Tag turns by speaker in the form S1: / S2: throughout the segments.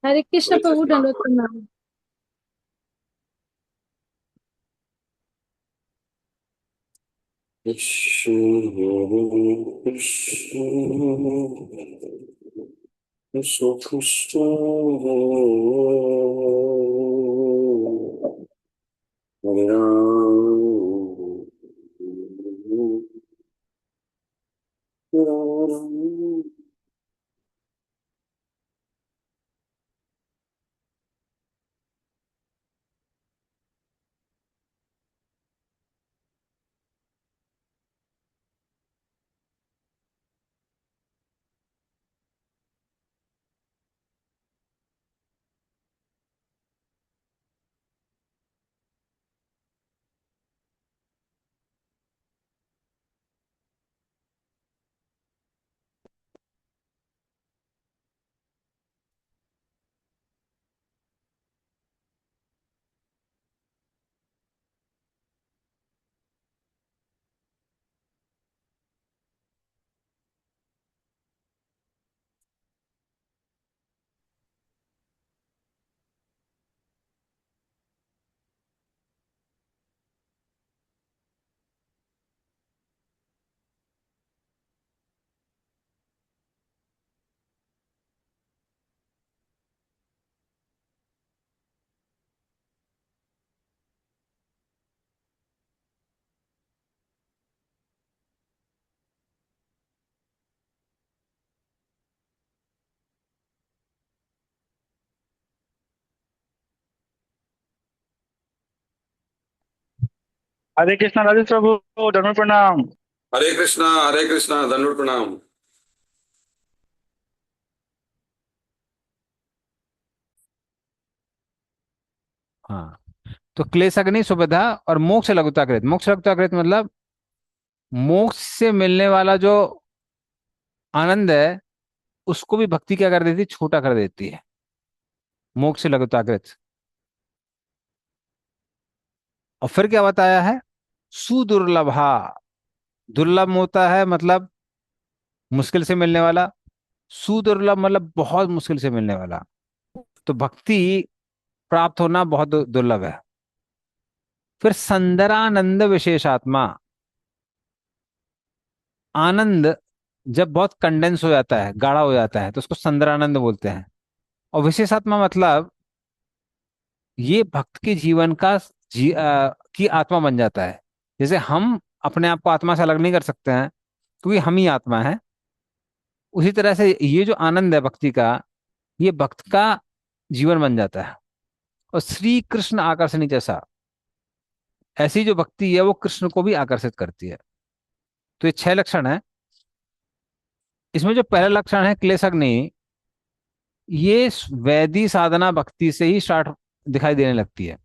S1: हरे कृष्ण प्रभु, दंडवत प्रणाम।
S2: कृष्ण कृष्ण कृष्ण कृष्ण हरे राम।
S3: हरे कृष्णा राधे प्रभु। धर्म प्रणाम।
S2: हरे कृष्णा धन्यवाद प्रणाम।
S4: हाँ। तो क्लेश अग्नि सुविधा और मोक्ष लघुताकृत। मोक्ष लघुताकृत मतलब मोक्ष से मिलने वाला जो आनंद है उसको भी भक्ति क्या कर देती है, छोटा कर देती है। मोक्ष लघुताकृत। और फिर क्या बताया है, सुदुर्लभा। दुर्लभ होता है मतलब मुश्किल से मिलने वाला, सुदुर्लभ मतलब बहुत मुश्किल से मिलने वाला। तो भक्ति प्राप्त होना बहुत दुर्लभ है। फिर संदरानंद विशेषात्मा। आनंद जब बहुत कंडेंस हो जाता है, गाढ़ा हो जाता है, तो उसको संदरानंद बोलते हैं। और विशेषात्मा मतलब ये भक्त के जीवन का की आत्मा बन जाता है। जैसे हम अपने आप को आत्मा से अलग नहीं कर सकते हैं क्योंकि हम ही आत्मा है, उसी तरह से ये जो आनंद है भक्ति का, ये भक्त का जीवन बन जाता है। और श्री कृष्ण आकर्षणी जैसा, ऐसी जो भक्ति है वो कृष्ण को भी आकर्षित करती है। तो ये 6 लक्षण है। इसमें जो पहला लक्षण है क्लेशग्नि, ये वैदिक साधना भक्ति से ही स्टार्ट दिखाई देने लगती है।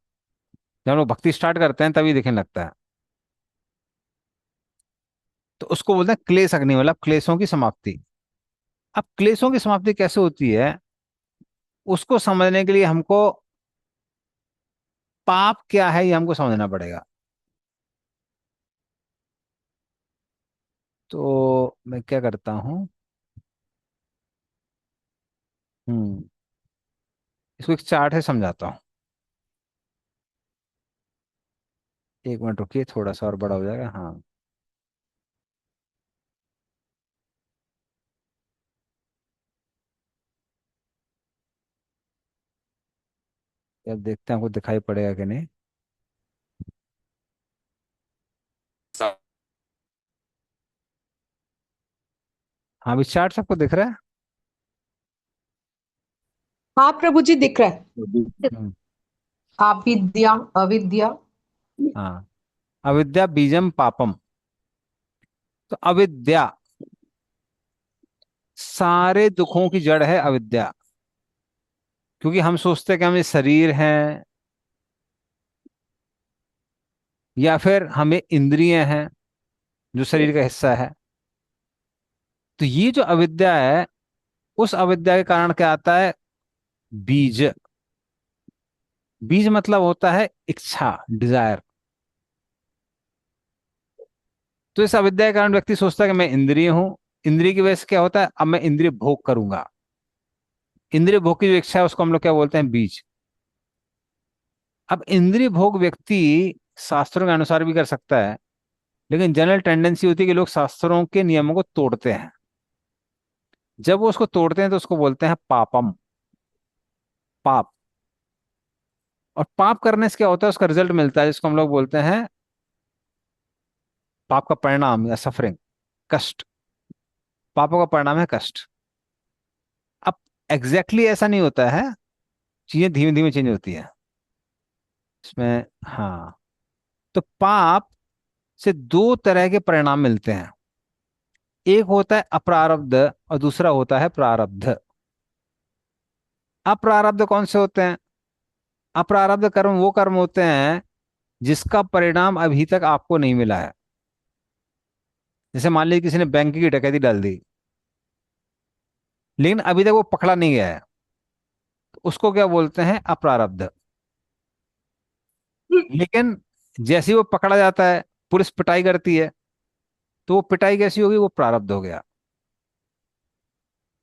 S4: जब हम लोग भक्ति स्टार्ट करते हैं तभी दिखने लगता है। तो उसको बोलते हैं क्लेश अग्नि, मतलब क्लेशों की समाप्ति। अब क्लेशों की समाप्ति कैसे होती है, उसको समझने के लिए हमको पाप क्या है ये हमको समझना पड़ेगा। तो मैं क्या करता हूँ, हम्म इसको एक चार्ट से समझाता हूँ। 1 मिनट रुकिए, थोड़ा सा और बड़ा हो जाएगा। हाँ, अब देखते हैं आपको दिखाई पड़ेगा कि नहीं। हाँ, अभी चार्ट सबको दिख रहा है।
S5: हाँ प्रभु जी, दिख रहा है।
S4: हम्म,
S5: अविद्या, अविद्या।
S4: हाँ। अविद्या बीजम पापम। तो अविद्या, सारे दुखों की जड़ है अविद्या। क्योंकि हम सोचते हैं कि हम ये शरीर हैं, या फिर हमें इंद्रियां हैं जो शरीर का हिस्सा है। तो ये जो अविद्या है, उस अविद्या के कारण क्या आता है, बीज। बीज मतलब होता है इच्छा, डिजायर। तो इस अविद्या के कारण व्यक्ति सोचता है कि मैं इंद्रिय हूं। इंद्रिय की वजह से क्या होता है, अब मैं इंद्रिय भोग करूंगा। इंद्रिय भोग की जो इच्छा है उसको हम लोग क्या बोलते हैं, बीज। अब इंद्रिय भोग व्यक्ति शास्त्रों के अनुसार भी कर सकता है, लेकिन जनरल टेंडेंसी होती है कि लोग शास्त्रों के नियमों को तोड़ते हैं। जब वो उसको तोड़ते हैं तो उसको बोलते हैं पापम, पाप। और पाप करने से क्या होता है, उसका रिजल्ट मिलता है जिसको हम लोग बोलते हैं पाप का परिणाम या सफरिंग, कष्ट। पापों का परिणाम है कष्ट। अब एग्जैक्टली ऐसा नहीं होता है, चीजें धीमे धीमे चेंज होती है इसमें। हाँ, तो पाप से दो तरह के परिणाम मिलते हैं। एक होता है अप्रारब्ध और दूसरा होता है प्रारब्ध। अप्रारब्ध कौन से होते हैं? अप्रारब्ध कर्म वो कर्म होते हैं जिसका परिणाम अभी तक आपको नहीं मिला है। जैसे मान लीजिए किसी ने बैंक की डकैती डाल दी, लेकिन अभी तक वो पकड़ा नहीं गया है, तो उसको क्या बोलते हैं, अप्रारब्ध। लेकिन जैसे ही वो पकड़ा जाता है, पुलिस पिटाई करती है, तो वो पिटाई कैसी होगी, वो प्रारब्ध हो गया।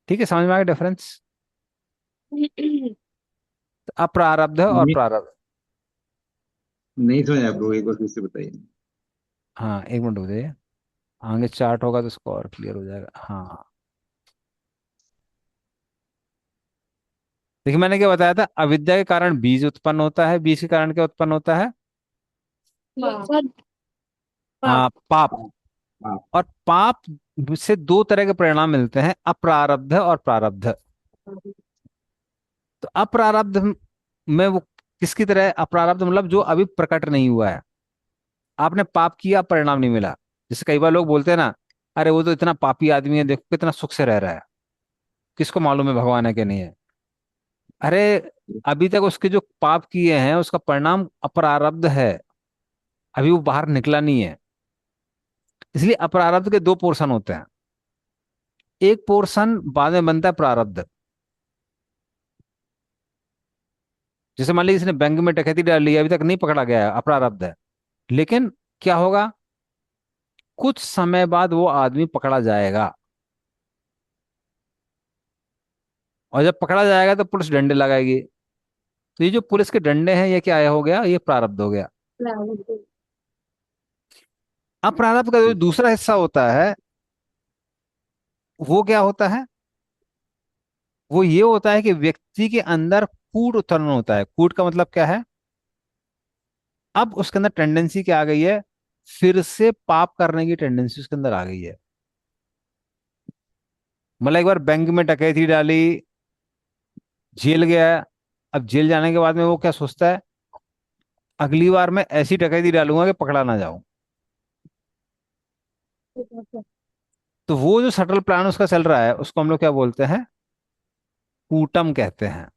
S4: ठीक है, समझ में आ गया डिफरेंस? तो अप्रारब्ध और
S6: नहीं,
S4: प्रारब्ध।
S6: नहीं समझ आया ब्रो, एक बार फिर से बताइए।
S4: हाँ, एक मिनट हो जाइए, आगे चार्ट होगा तो उसको और क्लियर हो जाएगा। हाँ, देखिए मैंने क्या बताया था, अविद्या के कारण बीज उत्पन्न होता है, बीज के कारण क्या उत्पन्न होता है, हाँ, पाप।
S6: पाप।
S4: और पाप से दो तरह के परिणाम मिलते हैं, अप्रारब्ध और प्रारब्ध। तो अप्रारब्ध में वो किसकी तरह है, अप्रारब्ध मतलब जो अभी प्रकट नहीं हुआ है। आपने पाप किया, परिणाम नहीं मिला। जैसे कई बार लोग बोलते हैं ना, अरे वो तो इतना पापी आदमी है, देखो कितना सुख से रह रहा है, किसको मालूम है भगवान है कि नहीं है। अरे अभी तक उसके जो पाप किए हैं उसका परिणाम अप्रारब्ध है, अभी वो बाहर निकला नहीं है। इसलिए अप्रारब्ध के दो पोर्शन होते हैं। एक पोर्शन बाद में बनता है प्रारब्ध। जैसे मान लीजिए किसी ने बैंक में डकैती डाल ली, अभी तक नहीं पकड़ा गया है, अपरारब्ध है। लेकिन क्या होगा, कुछ समय बाद वो आदमी पकड़ा जाएगा, और जब पकड़ा जाएगा तो पुलिस डंडे लगाएगी। तो ये जो पुलिस के डंडे हैं, ये क्या आया हो गया, ये प्रारब्ध हो गया। अब प्रारब्ध का जो दूसरा हिस्सा होता है वो क्या होता है, वो ये होता है कि व्यक्ति के अंदर कूट उत्पन्न होता है। कूट का मतलब क्या है, अब उसके अंदर टेंडेंसी क्या आ गई है, फिर से पाप करने की टेंडेंसी उसके अंदर आ गई है। मतलब एक बार बैंक में डकैती डाली, जेल गया। अब जेल जाने के बाद में वो क्या सोचता है, अगली बार मैं ऐसी डकैती डालूंगा कि पकड़ा ना जाऊं। तो वो जो सटल प्लान उसका चल रहा है उसको हम लोग क्या बोलते हैं, कूटम कहते हैं।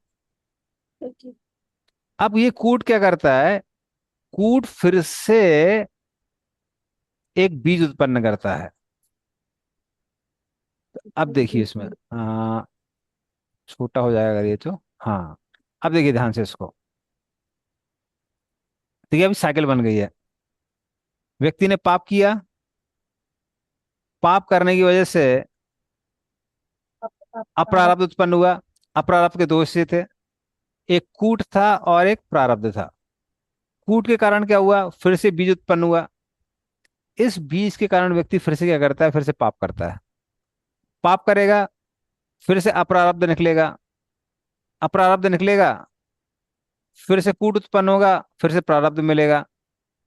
S4: अब ये कूट क्या करता है, कूट फिर से एक बीज उत्पन्न करता है। अब देखिए इसमें छोटा हो जाएगा अगर ये तो। हाँ, अब देखिए ध्यान से इसको। देखिए अभी साइकिल बन गई है। व्यक्ति ने पाप किया, पाप करने की वजह से अप्रारब्ध उत्पन्न हुआ। अप्रारब्ध के दो हिस्से थे, एक कूट था और एक प्रारब्ध था। कूट के कारण क्या हुआ, फिर से बीज उत्पन्न हुआ। इस बीज के कारण व्यक्ति फिर से क्या करता है, फिर से पाप करता है। पाप करेगा, फिर से अप्रारब्ध निकलेगा। अप्रारब्ध निकलेगा, फिर से कूट उत्पन्न होगा, फिर से प्रारब्ध मिलेगा।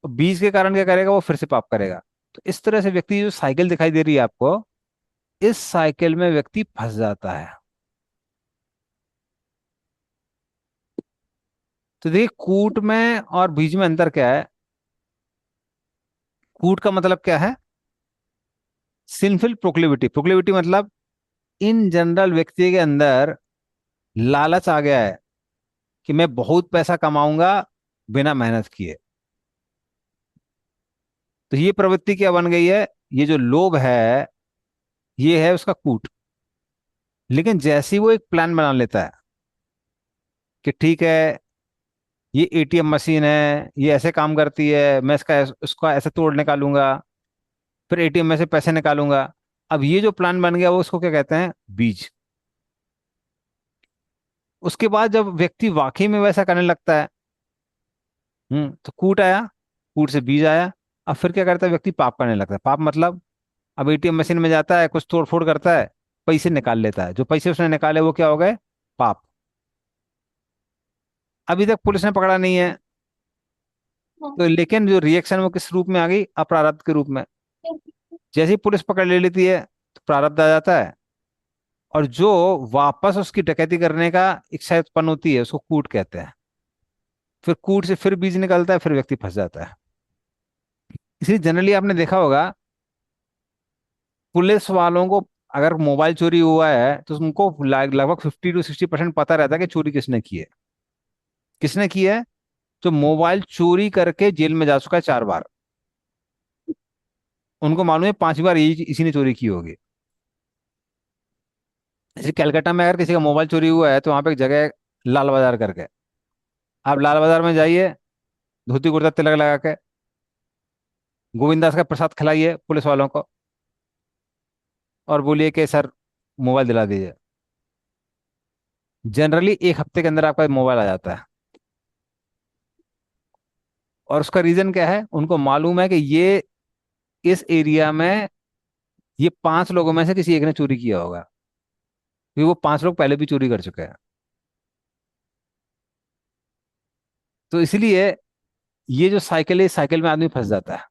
S4: तो बीज के कारण क्या करेगा, वो फिर से पाप करेगा। तो इस तरह से व्यक्ति जो साइकिल दिखाई दे रही है आपको, इस साइकिल में व्यक्ति फंस जाता है। तो देखिए कूट में और बीज में अंतर क्या है। कूट का मतलब क्या है, सिंफुल प्रोक्लिविटी। प्रोक्लिविटी मतलब इन जनरल व्यक्ति के अंदर लालच आ गया है कि मैं बहुत पैसा कमाऊंगा बिना मेहनत किए। तो ये प्रवृत्ति क्या बन गई है, ये जो लोभ है ये है उसका कूट। लेकिन जैसे ही वो एक प्लान बना लेता है कि ठीक है ये एटीएम मशीन है, ये ऐसे काम करती है, मैं उसका ऐसे तोड़ निकालूंगा, फिर एटीएम में से पैसे निकालूंगा। अब ये जो प्लान बन गया वो उसको क्या कहते हैं, बीज। उसके बाद जब व्यक्ति वाकई में वैसा करने लगता है, तो कूट आया, कूट से बीज आया। अब फिर क्या करता है व्यक्ति? पाप करने लगता है। पाप मतलब अब एटीएम मशीन में जाता है, कुछ तोड़ फोड़ करता है, पैसे निकाल लेता है। जो पैसे उसने निकाले वो क्या हो गए? पाप। अभी तक पुलिस ने पकड़ा नहीं है, तो लेकिन जो रिएक्शन वो किस रूप में आ गई? अपरारब्ध के रूप में। जैसे ही पुलिस पकड़ ले लेती है तो प्रारब्ध आ जाता है, और जो वापस उसकी डकैती करने का इच्छा उत्पन्न होती है उसको कूट कहते हैं। फिर कूट से फिर बीज निकलता है, फिर व्यक्ति फंस जाता है। इसलिए जनरली आपने देखा होगा, पुलिस वालों को अगर मोबाइल चोरी हुआ है तो उनको लगभग 50 to 60% पता रहता है कि चोरी किसने की है। किसने की है? जो मोबाइल चोरी करके जेल में जा चुका है 4 बार, उनको मालूम है 5 बार यही इसी ने चोरी की होगी। जैसे कलकत्ता में अगर किसी का मोबाइल चोरी हुआ है तो वहां पे एक जगह है, लाल बाजार करके। आप लाल बाजार में जाइए, धोती कुर्ता तिलक लगा के, गोविंदास का प्रसाद खिलाइए पुलिस वालों को, और बोलिए कि सर मोबाइल दिला दीजिए। जनरली 1 हफ्ते के अंदर आपका मोबाइल आ जाता है। और उसका रीजन क्या है? उनको मालूम है कि ये इस एरिया में ये 5 लोगों में से किसी एक ने चोरी किया होगा, क्योंकि वो 5 लोग पहले भी चोरी कर चुके हैं। तो इसलिए ये जो साइकिल है, इस साइकिल में आदमी फंस जाता है।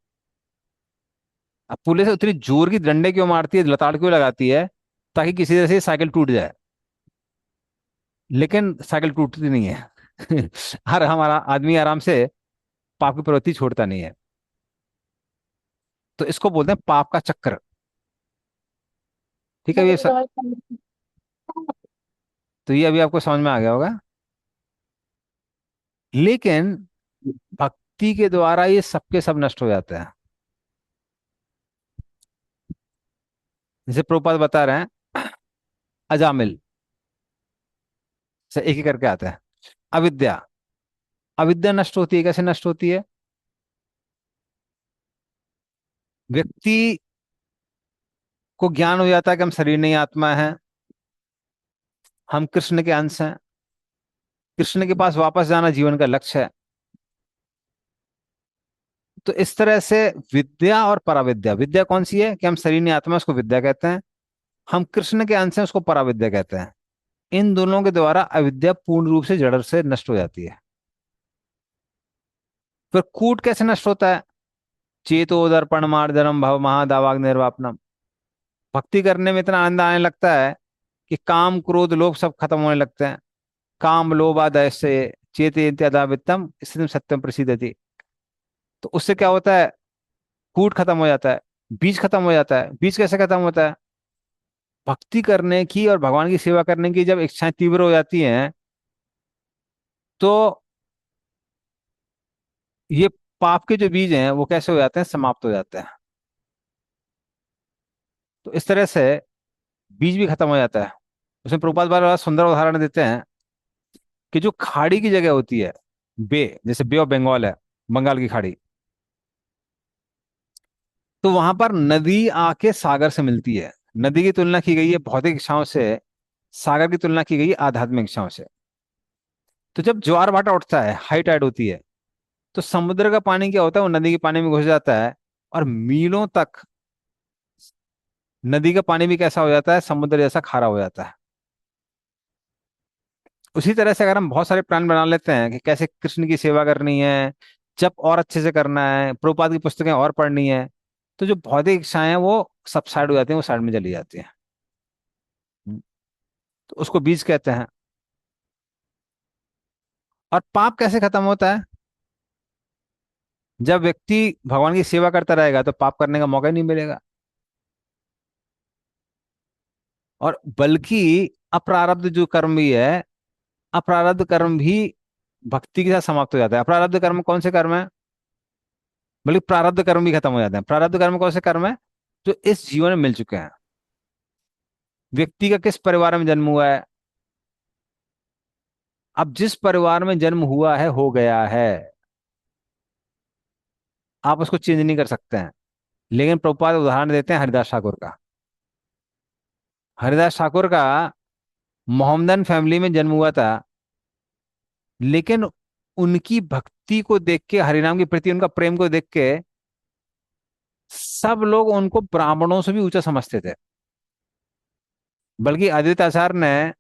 S4: अब पुलिस उतनी जोर की डंडे क्यों मारती है, लताड़ क्यों लगाती है? ताकि किसी तरह से ये साइकिल टूट जाए। लेकिन साइकिल टूटती नहीं है। हर हमारा आदमी आराम से पाप की प्रवृत्ति छोड़ता नहीं है। तो इसको बोलते हैं पाप का चक्र। ठीक है, तो ये अभी आपको समझ में आ गया होगा। लेकिन भक्ति के द्वारा ये सबके सब नष्ट हो जाते हैं। जैसे प्रभुपाद बता रहे हैं, अजामिल से एक ही करके आता है। अविद्या, अविद्या नष्ट होती है। कैसे नष्ट होती है? व्यक्ति को ज्ञान हो जाता है कि हम शरीर नहीं आत्मा है, हम कृष्ण के अंश हैं, कृष्ण के पास वापस जाना जीवन का लक्ष्य है। तो इस तरह से विद्या और पराविद्या, विद्या कौन सी है? कि हम शरीर नहीं आत्मा, उसको विद्या कहते हैं। हम कृष्ण के अंश हैं, उसको पराविद्या कहते हैं। इन दोनों के द्वारा अविद्या पूर्ण रूप से जड़ से नष्ट हो जाती है। फिर कूट कैसे नष्ट होता है? चेतो दर्पण मार्जनम भव महादावाग निर्वापनम। भक्ति करने में इतना आनंद आने लगता है कि काम क्रोध लोभ सब खत्म होने लगते हैं। काम लोभादय से चेते इत्यादावित्तम स्थितम सत्यम प्रसिद्धति। तो उससे क्या होता है? कूट खत्म हो जाता है, बीज खत्म हो जाता है। बीज कैसे खत्म होता है? भक्ति करने की और भगवान की सेवा करने की जब इच्छाएं तीव्र हो जाती हैं, तो ये पाप के जो बीज हैं वो कैसे हो जाते हैं? समाप्त हो जाते हैं। तो इस तरह से बीज भी खत्म हो जाता है। उसमें प्रभुपाद बार सुंदर उदाहरण देते हैं कि जो खाड़ी की जगह होती है, बे, जैसे बे ऑफ बंगाल है, बंगाल की खाड़ी, तो वहां पर नदी आके सागर से मिलती है। नदी की तुलना की गई है भौतिक इच्छाओं से, सागर की तुलना की गई है आध्यात्मिक इच्छाओं से। तो जब ज्वार भाटा उठता है, हाई टाइड होती है, तो समुद्र का पानी क्या होता है? वो नदी के पानी में घुस जाता है, और मीलों तक नदी का पानी भी कैसा हो जाता है? समुद्र जैसा खारा हो जाता है। उसी तरह से अगर हम बहुत सारे प्लान बना लेते हैं कि कैसे कृष्ण की सेवा करनी है, जब और अच्छे से करना है, प्रभुपाद की पुस्तकें और पढ़नी है, तो जो भौतिक इच्छाएं हैं वो सब साइड हो जाती हैं, वो साइड में चली जाती हैं। तो उसको बीज कहते हैं। और पाप कैसे खत्म होता है? जब व्यक्ति भगवान की सेवा करता रहेगा तो पाप करने का मौका ही नहीं मिलेगा। और बल्कि अप्रारब्ध जो कर्म भी है, अप्रारब्ध कर्म भी भक्ति के साथ समाप्त हो जाता है। अप्रारब्ध कर्म कौन से कर्म है? बल्कि प्रारब्ध कर्म भी खत्म हो जाते हैं। प्रारब्ध कर्म कौन से कर्म है? जो इस जीवन में मिल चुके हैं। व्यक्ति का किस परिवार में जन्म हुआ है, अब जिस परिवार में जन्म हुआ है हो गया है, आप उसको चेंज नहीं कर सकते हैं। लेकिन प्रभुपाद उदाहरण देते हैं हरिदास ठाकुर का। हरिदास ठाकुर का मोहम्मदन फैमिली में जन्म हुआ था, लेकिन उनकी भक्ति को देख के, हरिनाम के प्रति उनका प्रेम को देख के सब लोग उनको ब्राह्मणों से भी ऊंचा समझते थे। बल्कि आदित्य आचार्य ने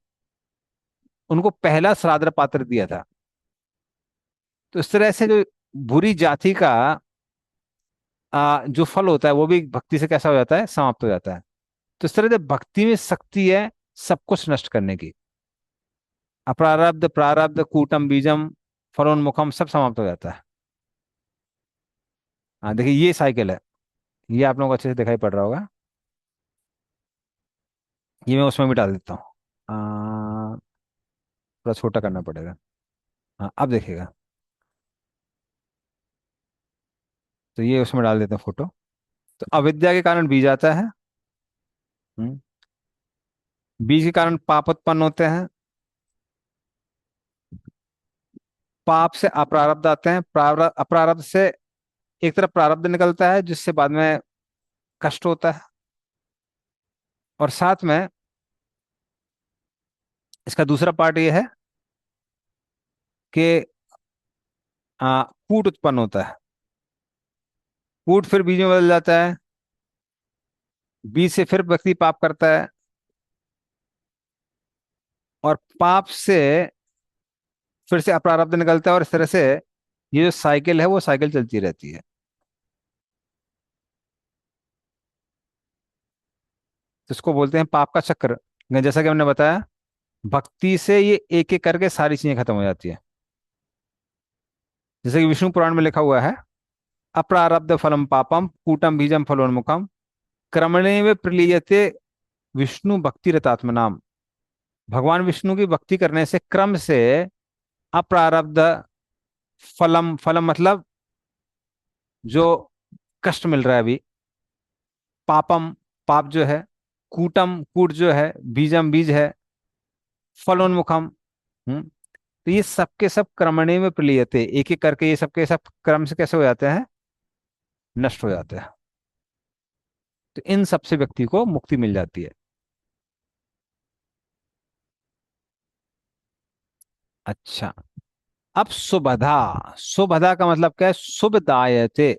S4: उनको पहला श्राद्ध पात्र दिया था। तो इस तरह से जो बुरी जाति का जो फल होता है वो भी भक्ति से कैसा हो जाता है, समाप्त हो जाता है। तो इस तरह से भक्ति में शक्ति है सब कुछ नष्ट करने की। अप्रारब्ध, प्रारब्ध, कूटम, बीजम, फलोन्मुखम सब समाप्त हो जाता है। हाँ देखिए ये साइकिल है, ये आप लोगों को अच्छे से दिखाई पड़ रहा होगा। ये मैं उसमें भी डाल देता हूँ, थोड़ा छोटा करना पड़ेगा। हाँ अब देखिएगा, तो ये उसमें डाल देते हैं फोटो। तो अविद्या के कारण बीज आता है, हम्म, बीज के कारण पाप उत्पन्न होते हैं, पाप से अप्रारब्ध आते हैं, अप्रारब्ध से एक तरफ प्रारब्ध निकलता है जिससे बाद में कष्ट होता है, और साथ में इसका दूसरा पार्ट ये है कि कूट उत्पन्न होता है। कूट फिर बीज में बदल जाता है, बीज से फिर व्यक्ति पाप करता है, और पाप से फिर से अप्रारब्ध निकलता है, और इस तरह से ये जो साइकिल है वो साइकिल चलती रहती है। तो इसको बोलते हैं पाप का चक्र। जैसा कि हमने बताया, भक्ति से ये एक एक करके सारी चीजें खत्म हो जाती है। जैसे कि विष्णु पुराण में लिखा हुआ है, अप्रारब्ध फलम पापम कूटम बीजम फलोन्मुखम क्रमणे में प्रलीयते विष्णु भक्ति रतात्मनाम। भगवान विष्णु की भक्ति करने से क्रम से अप्रारब्ध फलम, फलम मतलब जो कष्ट मिल रहा है अभी, पापम पाप जो है, कूटम कूट जो है, बीजम बीज है, फलोन्मुखम, तो ये सबके सब क्रमणे में प्रलीयते, एक एक करके ये सबके सब क्रम से कैसे हो जाते हैं, नष्ट हो जाते हैं। तो इन सबसे व्यक्ति को मुक्ति मिल जाती है। अच्छा, अब सुबधा, सुबधा का मतलब क्या है, शुभदायते।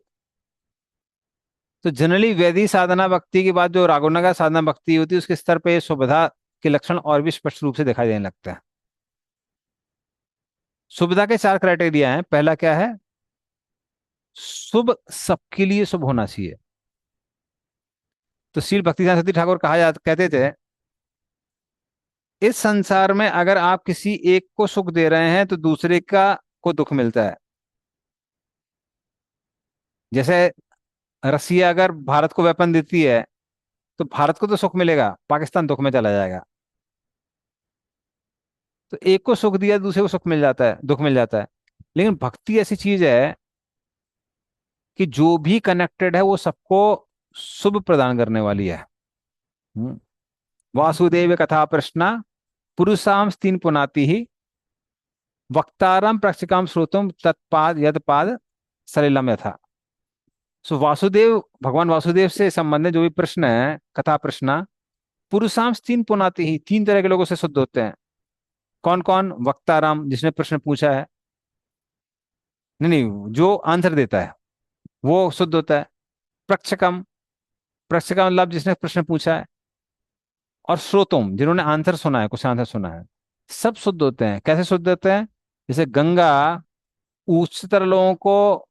S4: तो जनरली वैदिक साधना भक्ति के बाद जो रागुनागा साधना भक्ति होती है उसके स्तर पे ये सुबधा के लक्षण और भी स्पष्ट रूप से दिखाई देने लगते हैं। सुबधा के 4 क्राइटेरिया हैं। पहला क्या है, शुभ सबके लिए शुभ होना चाहिए। तो श्री भक्ति सरस्वती ठाकुर कहते थे, इस संसार में अगर आप किसी एक को सुख दे रहे हैं तो दूसरे का को दुख मिलता है। जैसे रसिया अगर भारत को वेपन देती है तो भारत को तो सुख मिलेगा, पाकिस्तान दुख में चला जाएगा। तो एक को सुख दिया दूसरे को सुख मिल जाता है, दुख मिल जाता है। लेकिन भक्ति ऐसी चीज है कि जो भी कनेक्टेड है वो सबको शुभ प्रदान करने वाली है। वासुदेव कथा प्रश्ना पुरुषाम तीन पुनाति ही वक्तारम प्रक्षिकाम श्रोतुम तत्पाद यदपाद सलिलम यथा। सो वासुदेव, भगवान वासुदेव से संबंधित जो भी प्रश्न है, कथा प्रश्न, पुरुषाम तीन पुनाति ही, 3 तरह के लोगों से शुद्ध होते हैं। कौन कौन, वक्ताराम जिसने प्रश्न पूछा है, नहीं नहीं जो आंसर देता है वो शुद्ध होता है। प्रक्षकम, प्रक्षकम मतलब जिसने प्रश्न पूछा है। और श्रोतुम जिन्होंने आंसर सुना है, कुछ आंसर सुना है, सब शुद्ध होते हैं। कैसे शुद्ध होते हैं, जैसे गंगा उच्चतर लोगों को,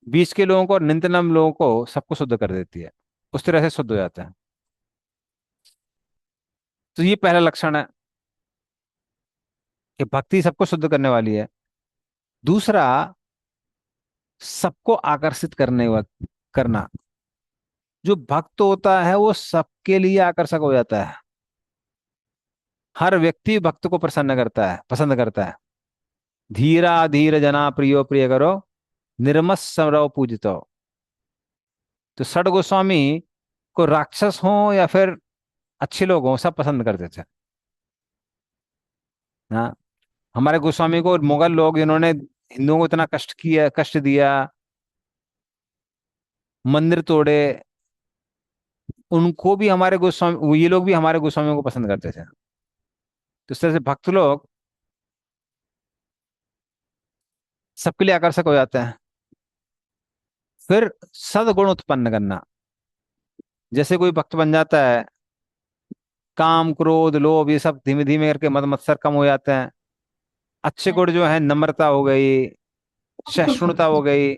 S4: बीच के लोगों को और निम्नतम लोगों को सबको शुद्ध कर देती है, उस तरह से शुद्ध हो जाता है। तो ये पहला लक्षण है कि भक्ति सबको शुद्ध करने वाली है। दूसरा, सबको आकर्षित करना। जो भक्त होता है वो सबके लिए आकर्षक हो जाता है। हर व्यक्ति भक्त को प्रसन्न करता है, पसंद करता है। धीरा धीर जना प्रियो प्रिय करो निर्मस समरव पूजितो। तो षड गोस्वामी को राक्षस हो या फिर अच्छे लोग हों सब पसंद करते थे। हाँ, हमारे गोस्वामी को मुगल लोग जिन्होंने हिंदुओं को इतना कष्ट किया, कष्ट दिया, मंदिर तोड़े, उनको भी हमारे गोस्वामी, ये लोग भी हमारे गोस्वामियों को पसंद करते थे। तो इस तरह से भक्त लोग सबके लिए आकर्षक हो जाते हैं। फिर सद्गुण उत्पन्न करना, जैसे कोई भक्त बन जाता है, काम क्रोध लोभ ये सब धीमे धीमे करके मद मत्सर कम हो जाते हैं। अच्छे गुण जो है, नम्रता हो गई, सहिष्णुता हो गई।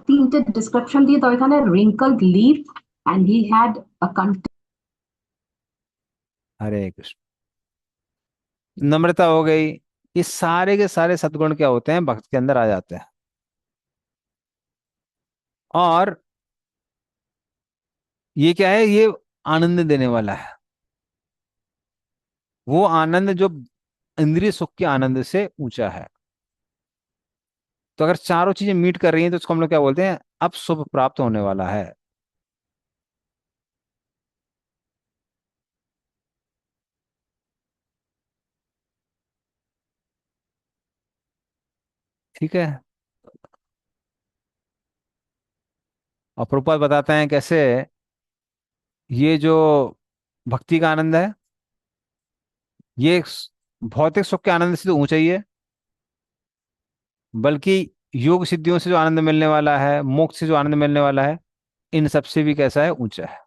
S7: তিনটে ডিসক্রিপশন দিয়ে তো এখানে wrinkled leaf and he had a
S4: हरे कृष्ण। नम्रता हो गई, ये सारे के सारे सद्गुण क्या होते हैं, भक्त के अंदर आ जाते हैं। और ये क्या है, ये आनंद देने वाला है, वो आनंद जो इंद्रिय सुख के आनंद से ऊंचा है। तो अगर चारों चीजें मीट कर रही हैं तो उसको हम लोग क्या बोलते हैं, अब शुभ प्राप्त होने वाला है। ठीक है। और प्रभुपाद बताते हैं कैसे ये जो भक्ति का आनंद है, ये भौतिक सुख के आनंद से तो ऊंचा ही है, बल्कि योग सिद्धियों से जो आनंद मिलने वाला है, मोक्ष से जो आनंद मिलने वाला है, इन सबसे भी कैसा है, ऊंचा है।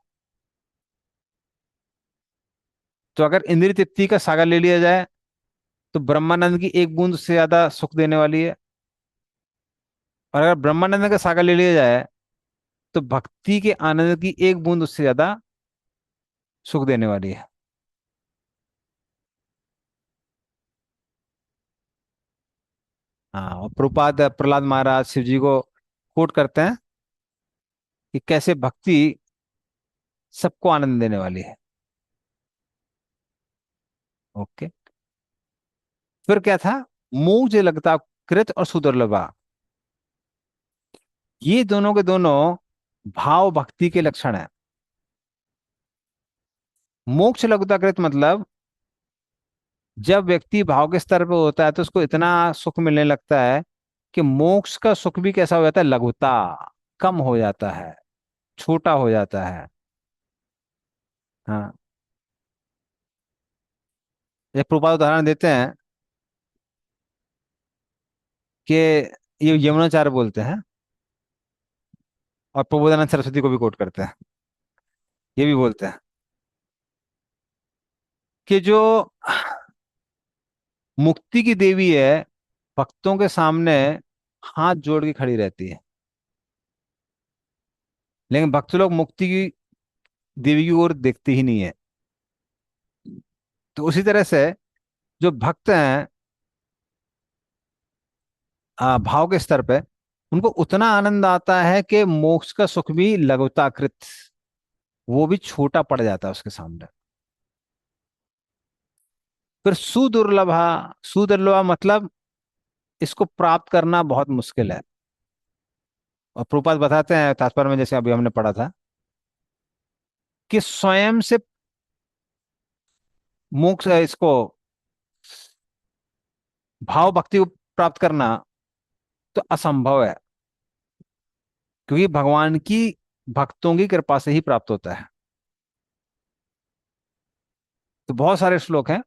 S4: तो अगर इंद्रिय तृप्ति का सागर ले लिया जाए तो ब्रह्मानंद की एक बूंद से ज्यादा सुख देने वाली है। और अगर ब्रह्मानंद का सागर ले लिया जाए तो भक्ति के आनंद की एक बूंद उससे ज्यादा सुख देने वाली है। हाँ, और प्रभुपाद प्रहलाद महाराज शिव जी को कोट करते हैं कि कैसे भक्ति सबको आनंद देने वाली है। ओके। फिर क्या था, मुझे लगता कृत और सुदुर्लभा, ये दोनों के दोनों भाव भक्ति के लक्षण है। मोक्ष लघुता कृत मतलब जब व्यक्ति भाव के स्तर पे होता है तो उसको इतना सुख मिलने लगता है कि मोक्ष का सुख भी कैसा हो जाता है, लघुता, कम हो जाता है, छोटा हो जाता है। हाँ, एक प्रभुपाद उदाहरण देते हैं कि ये यमुनाचार्य बोलते हैं और प्रबोधानंद सरस्वती को भी कोट करते हैं, ये भी बोलते हैं कि जो मुक्ति की देवी है भक्तों के सामने हाथ जोड़ के खड़ी रहती है, लेकिन भक्त लोग मुक्ति की देवी की ओर देखते ही नहीं है। तो उसी तरह से जो भक्त हैं भाव के स्तर पे, उनको उतना आनंद आता है कि मोक्ष का सुख भी लघुताकृत, वो भी छोटा पड़ जाता है उसके सामने। फिर सुदुर्लभा, सुदुर्लभा मतलब इसको प्राप्त करना बहुत मुश्किल है। और प्रभुपाद बताते हैं तात्पर्य में, जैसे अभी हमने पढ़ा था, कि स्वयं से मोक्ष इसको भाव भक्ति को प्राप्त करना तो असंभव है, क्योंकि भगवान की भक्तों की कृपा से ही प्राप्त होता है। तो बहुत सारे श्लोक हैं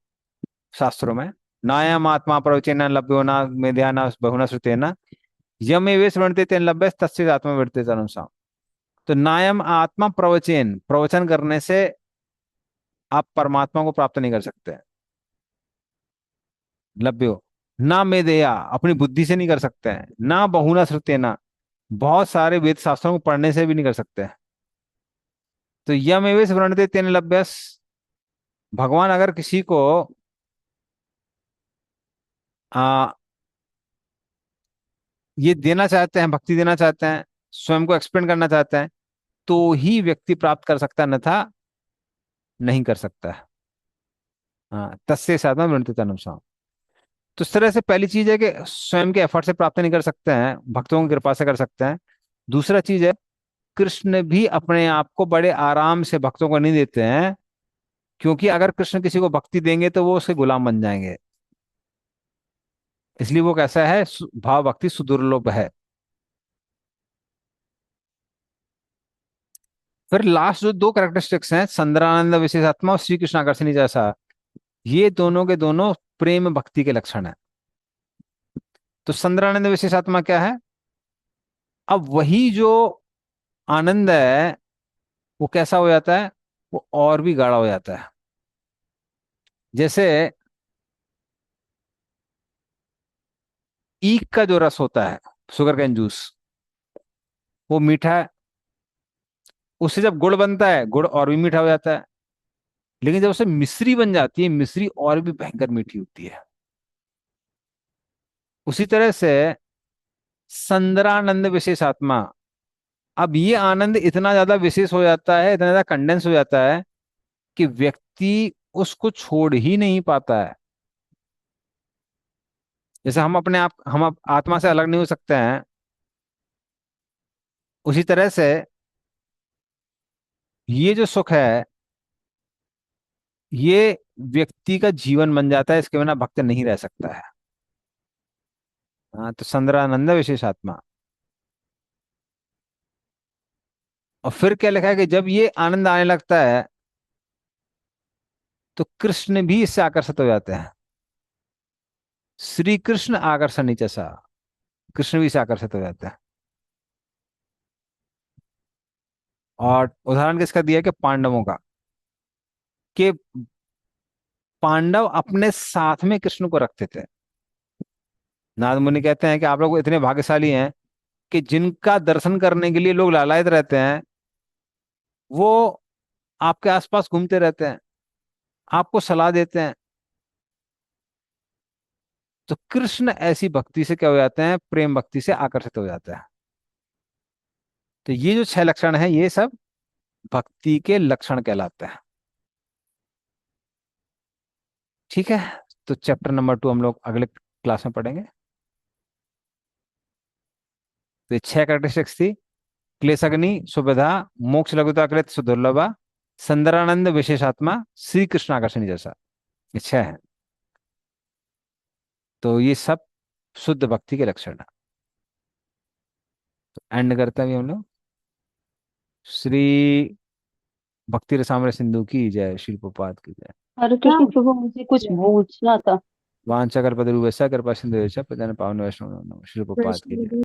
S4: शास्त्रों में, नायम आत्मा प्रवचन लभ्यो न मेध्या न बहुना श्रुतेन यमे वे स्मृणते तेन लभ्य तस्य आत्मा वृत्ते अनुसार। तो नायम आत्मा प्रवचन, प्रवचन करने से आप परमात्मा को प्राप्त नहीं कर सकते। लभ्यो ना मेधया, अपनी बुद्धि से नहीं कर सकते हैं, ना बहुना श्रुतेन, बहुत सारे वेद शास्त्रों को पढ़ने से भी नहीं कर सकते हैं। तो यमेवे स्मृणते तेन लभ्यस, भगवान अगर किसी को आ, ये देना चाहते हैं, भक्ति देना चाहते हैं, स्वयं को एक्सपेंड करना चाहते हैं, तो ही व्यक्ति प्राप्त कर सकता है, अन्यथा नहीं कर सकता है। हाँ, तस्य साधना वृणते अनुसार। तो इस तरह से पहली चीज है कि स्वयं के एफर्ट से प्राप्त नहीं कर सकते हैं, भक्तों की कृपा से कर सकते हैं। दूसरा चीज है, कृष्ण भी अपने आप को बड़े आराम से भक्तों को नहीं देते हैं, क्योंकि अगर कृष्ण किसी को भक्ति देंगे तो वो उसके गुलाम बन जाएंगे। इसलिए वो कैसा है, भाव भक्ति सुदुर्लभ है। फिर लास्ट जो दो कैरेक्टरिस्टिक्स हैं, संदरानंद विशेषात्मा और श्री कृष्ण आकर्षणी जैसा, ये दोनों के दोनों प्रेम भक्ति के लक्षण है। तो संद्रानंद विशेष आत्मा क्या है? अब वही जो आनंद है वो कैसा हो जाता है? वो और भी गाढ़ा हो जाता है। जैसे ईख का जो रस होता है, शुगर कैन जूस, वो मीठा है। उससे जब गुड़ बनता है, गुड़ और भी मीठा हो जाता है। लेकिन जब उसे मिश्री बन जाती है, मिश्री और भी भयंकर मीठी होती है। उसी तरह से संद्रानंद विशेष आत्मा, अब ये आनंद इतना ज्यादा विशेष हो जाता है, इतना ज्यादा कंडेंस हो जाता है कि व्यक्ति उसको छोड़ ही नहीं पाता है। जैसे हम आत्मा से अलग नहीं हो सकते हैं, उसी तरह से ये जो सुख है ये व्यक्ति का जीवन बन जाता है, इसके बिना भक्त नहीं रह सकता है। हाँ, तो संद्रानंद विशेष आत्मा। और फिर क्या लिखा है कि जब ये आनंद आने लगता है तो कृष्ण भी इससे आकर्षित हो जाते हैं। श्री कृष्ण आकर्षण जैसा कृष्ण भी इससे आकर्षित हो जाते हैं। और उदाहरण किसका दिया कि पांडवों का, कि पांडव अपने साथ में कृष्ण को रखते थे। नारद मुनि कहते हैं कि आप लोग इतने भाग्यशाली हैं कि जिनका दर्शन करने के लिए लोग लालायित रहते हैं वो आपके आसपास घूमते रहते हैं, आपको सलाह देते हैं। तो कृष्ण ऐसी भक्ति से क्या हो जाते हैं? प्रेम भक्ति से आकर्षित हो जाता है। तो ये जो 6 लक्षण है ये सब भक्ति के लक्षण कहलाते हैं। ठीक है, तो चैप्टर नंबर 2 हम लोग अगले क्लास में पढ़ेंगे। तो ये 6 कैरेक्टरिस्टिक्स थी। क्लेशग्नि, सुविधा, मोक्ष लघुता कृत सुदुर्लभा, संदरानंद विशेषात्मा, श्री कृष्ण आकर्षण जैसा, ये 6 है। तो ये सब शुद्ध भक्ति के लक्षण है। तो एंड करते हैं अभी हम लोग। श्री भक्ति रसामृत सिंधु की जय, श्री प्रभुपाद की जय।
S1: हरे कृष्ण प्रभु, मुझे कुछ पूछना था।
S4: वांछा कल्पतरुभ्यश्च कृपा सिंधु पतितानां पावनेभ्यो नमः। श्री प्रभुपाद की जय।